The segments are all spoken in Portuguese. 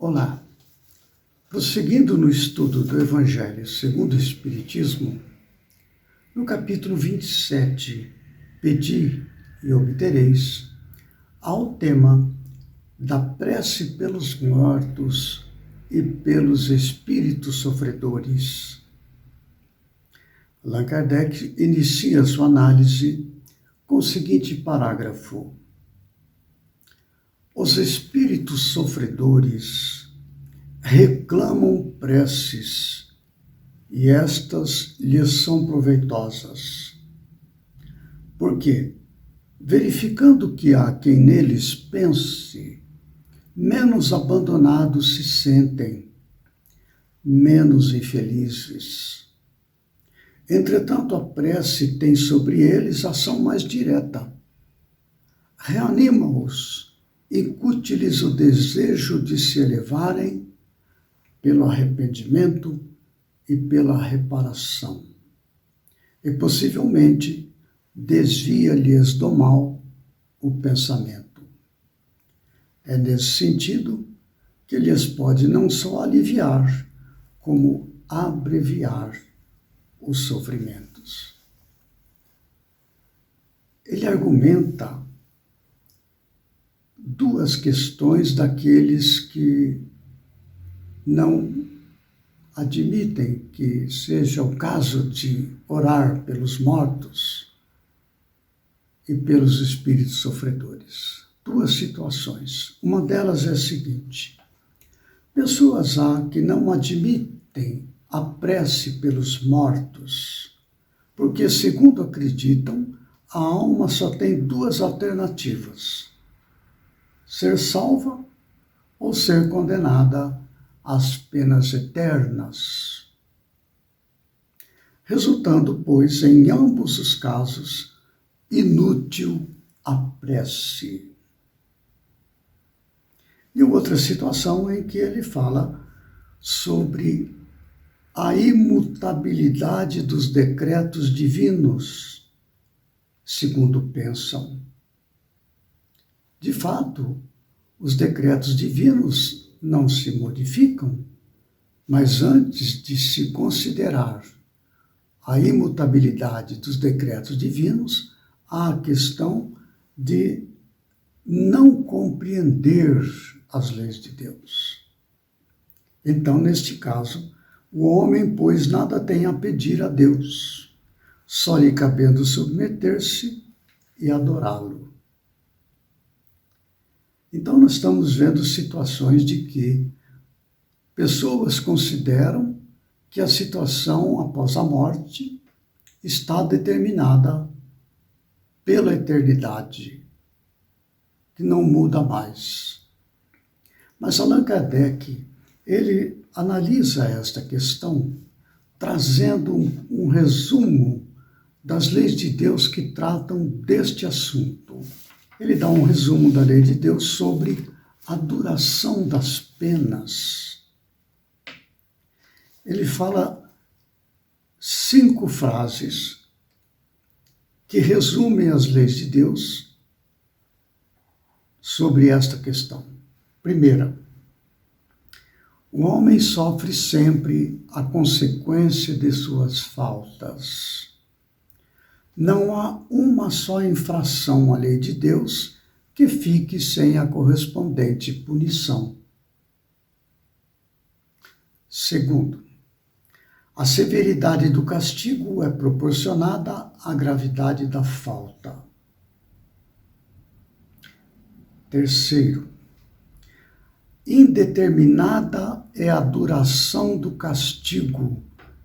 Olá, prosseguindo no estudo do Evangelho segundo o Espiritismo, no capítulo 27, Pedi e obtereis, há o tema da prece pelos mortos e pelos espíritos sofredores. Allan Kardec inicia sua análise com o seguinte parágrafo: os espíritos sofredores reclamam preces e estas lhes são proveitosas. Porque, verificando que há quem neles pense, menos abandonados se sentem, menos infelizes. Entretanto, a prece tem sobre eles ação mais direta. Reanima-os, incute-lhes o desejo de se elevarem pelo arrependimento e pela reparação. E possivelmente desvia-lhes do mal o pensamento. É nesse sentido que lhes pode não só aliviar, como abreviar os sofrimentos. Ele argumenta duas questões daqueles que não admitem que seja o caso de orar pelos mortos e pelos espíritos sofredores. Duas situações. Uma delas é a seguinte: pessoas há que não admitem a prece pelos mortos, porque, segundo acreditam, a alma só tem duas alternativas: ser salva ou ser condenada às penas eternas. Resultando, pois, em ambos os casos, inútil a prece. E outra situação em que ele fala sobre a imutabilidade dos decretos divinos, segundo pensam. De fato, os decretos divinos não se modificam, mas antes de se considerar a imutabilidade dos decretos divinos, há a questão de não compreender as leis de Deus. Então, neste caso, o homem, pois, nada tem a pedir a Deus, só lhe cabendo submeter-se e adorá-lo. Então, nós estamos vendo situações de que pessoas consideram que a situação após a morte está determinada pela eternidade, que não muda mais. Mas Allan Kardec, ele analisa esta questão trazendo um resumo das leis de Deus que tratam deste assunto. Ele dá um resumo da lei de Deus sobre a duração das penas. Ele fala 5 frases que resumem as leis de Deus sobre esta questão. Primeira, o homem sofre sempre a consequência de suas faltas. Não há uma só infração à lei de Deus que fique sem a correspondente punição. Segundo, a severidade do castigo é proporcionada à gravidade da falta. Terceiro, indeterminada é a duração do castigo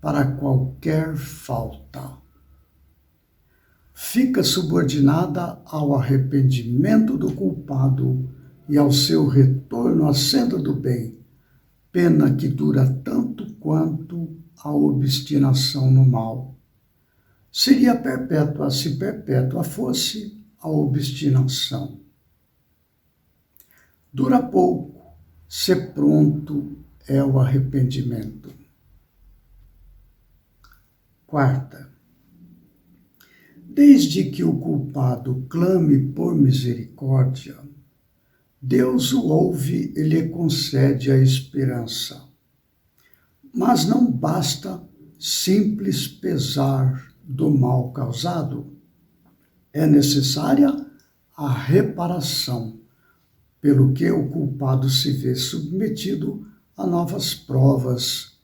para qualquer falta. Fica subordinada ao arrependimento do culpado e ao seu retorno à senda do bem, pena que dura tanto quanto a obstinação no mal. Seria perpétua se perpétua fosse a obstinação. Dura pouco, se pronto é o arrependimento. Quarta, desde que o culpado clame por misericórdia, Deus o ouve e lhe concede a esperança. Mas não basta simples pesar do mal causado. É necessária a reparação, pelo que o culpado se vê submetido a novas provas,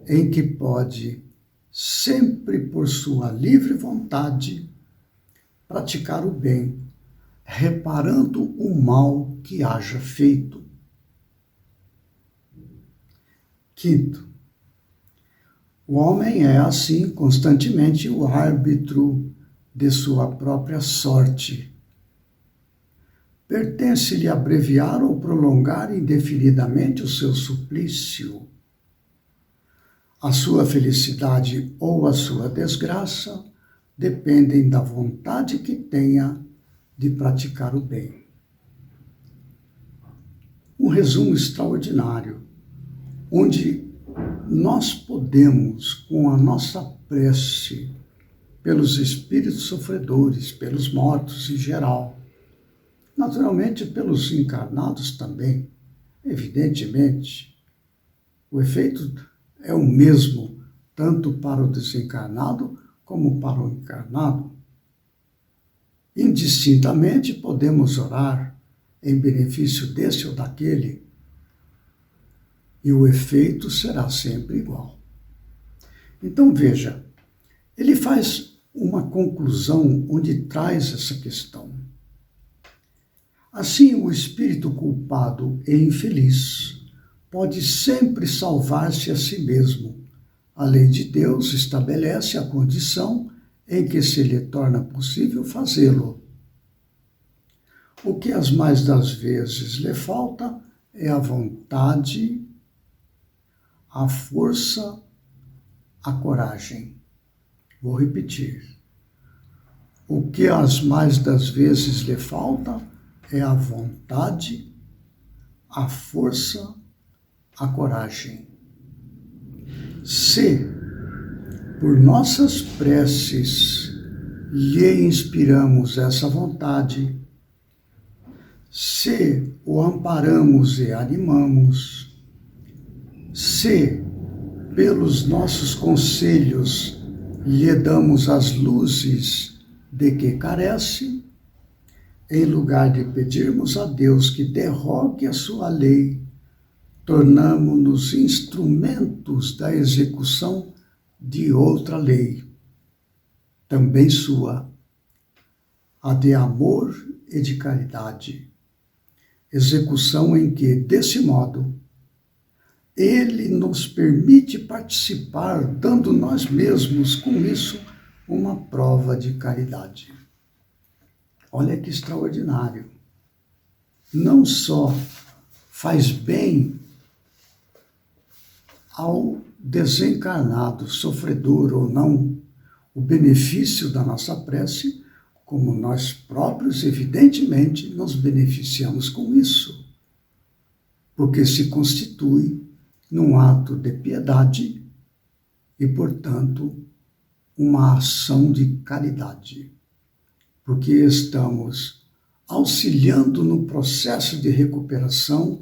em que pode, sempre por sua livre vontade, praticar o bem, reparando o mal que haja feito. Quinto, o homem é, assim, constantemente o árbitro de sua própria sorte. Pertence-lhe abreviar ou prolongar indefinidamente o seu suplício. A sua felicidade ou a sua desgraça dependem da vontade que tenha de praticar o bem. Um resumo extraordinário, onde nós podemos, com a nossa prece, pelos espíritos sofredores, pelos mortos em geral, naturalmente pelos encarnados também, evidentemente, o efeito é o mesmo, tanto para o desencarnado como para o encarnado. Indistintamente podemos orar em benefício desse ou daquele, e o efeito será sempre igual. Então veja, ele faz uma conclusão onde traz essa questão. Assim, o espírito culpado e infeliz pode sempre salvar-se a si mesmo. A lei de Deus estabelece a condição em que se lhe torna possível fazê-lo. O que as mais das vezes lhe falta é a vontade, a força, a coragem. Vou repetir. O que as mais das vezes lhe falta é a vontade, a força, a coragem. Se, por nossas preces, lhe inspiramos essa vontade, se o amparamos e animamos, se, pelos nossos conselhos, lhe damos as luzes de que carece, em lugar de pedirmos a Deus que derrogue a sua lei, tornamo-nos instrumentos da execução de outra lei, também sua, a de amor e de caridade. Execução em que, desse modo, ele nos permite participar, dando nós mesmos, com isso, uma prova de caridade. Olha que extraordinário. Não só faz bem ao desencarnado, sofredor ou não, o benefício da nossa prece, como nós próprios, evidentemente, nos beneficiamos com isso, porque se constitui num ato de piedade e, portanto, uma ação de caridade, porque estamos auxiliando no processo de recuperação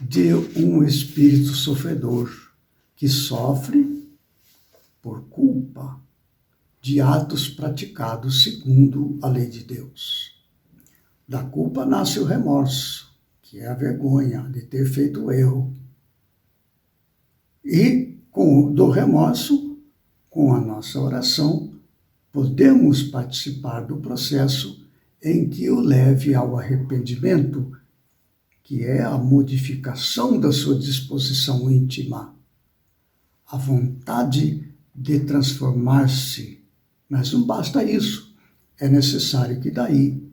de um espírito sofredor que sofre por culpa de atos praticados segundo a lei de Deus. Da culpa nasce o remorso, que é a vergonha de ter feito o erro. E do remorso, com a nossa oração, podemos participar do processo em que o leve ao arrependimento, que é a modificação da sua disposição íntima, a vontade de transformar-se. Mas não basta isso, é necessário que daí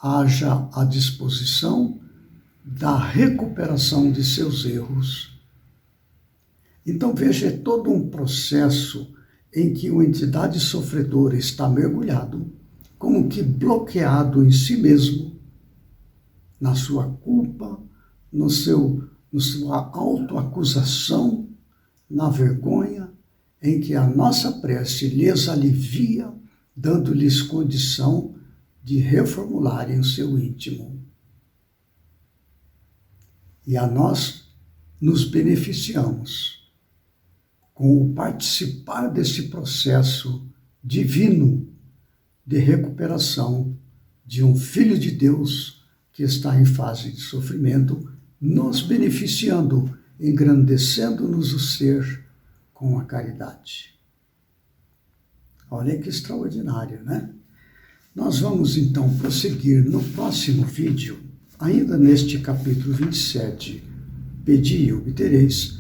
haja a disposição da recuperação de seus erros. Então veja, é todo um processo em que uma entidade sofredora está mergulhado, como que bloqueado em si mesmo, na sua culpa, na sua autoacusação, na vergonha, em que a nossa prece lhes alivia, dando-lhes condição de reformularem o seu íntimo. E a nós nos beneficiamos com o participar desse processo divino de recuperação de um Filho de Deus que está em fase de sofrimento, nos beneficiando, engrandecendo-nos o ser com a caridade. Olha que extraordinário, né? Nós vamos então prosseguir no próximo vídeo, ainda neste capítulo 27, Pedi e obtereis,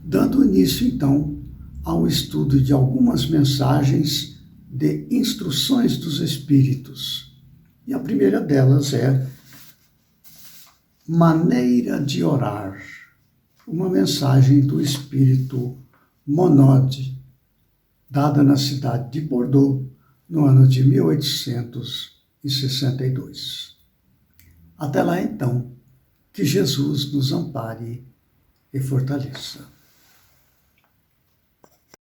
dando início então ao estudo de algumas mensagens de instruções dos Espíritos. E a primeira delas é Maneira de Orar, uma mensagem do Espírito Monod, dada na cidade de Bordeaux, no ano de 1862. Até lá, então, que Jesus nos ampare e fortaleça.